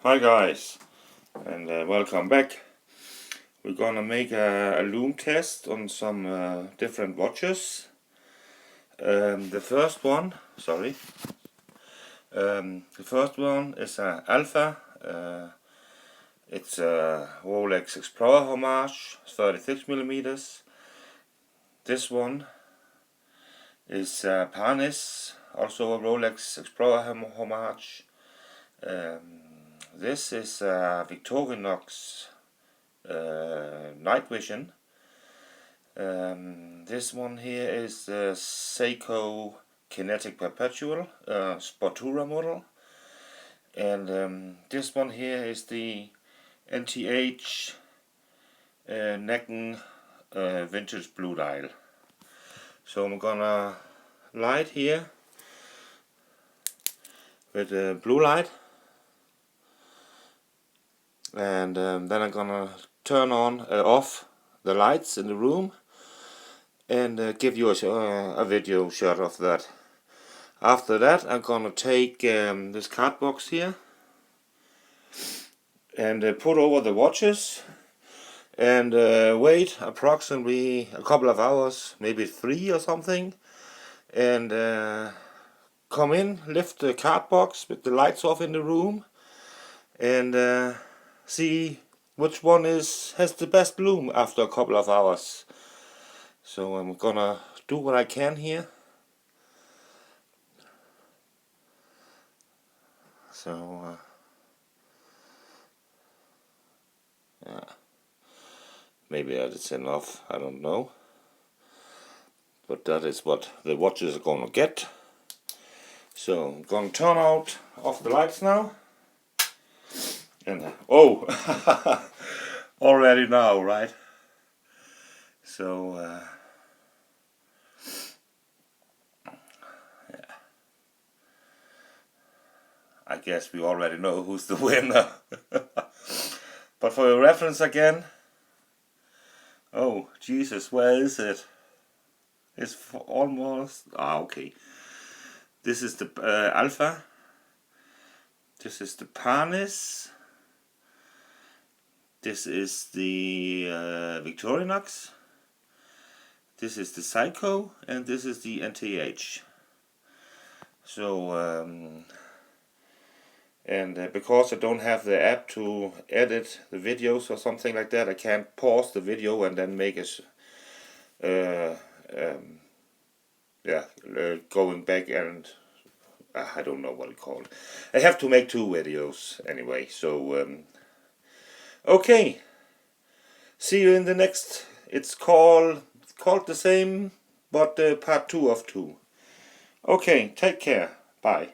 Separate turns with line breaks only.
Hi guys, and welcome back. We're gonna make a lume test on some different watches. The first one is a Alpha. It's a Rolex Explorer homage, 36 millimeters. This one is Parnis, also a Rolex Explorer homage. This is Victorinox night vision. This one here is the Seiko Kinetic Perpetual Sportura model, and this one here is the NTH Necken vintage blue dial. So I'm gonna light here with the blue light, and then I'm gonna turn on off the lights in the room and give you a video shot of that. After that, I'm gonna take this card box here and put over the watches and wait approximately a couple of hours, maybe 3 or something, and come in, lift the card box with the lights off in the room, and see which one has the best bloom after a couple of hours. So I'm gonna do what I can here. So yeah, maybe that is enough, I don't know, but that is what the watches are gonna get. So I'm gonna turn off the lights now, and oh, already now, right? So yeah, I guess we already know who's the winner. But for your reference again, oh Jesus, where is it? It's almost okay. This is the Alpha. This is the Parnis. This is the Victorinox. This is the Seiko, and this is the NTH. So because I don't have the app to edit the videos or something like that, I can't pause the video and then make it going back, and I don't know what it's called. I have to make 2 videos anyway. So okay, see you in the next. It's called the same, but part 2 of 2. Okay, take care. Bye.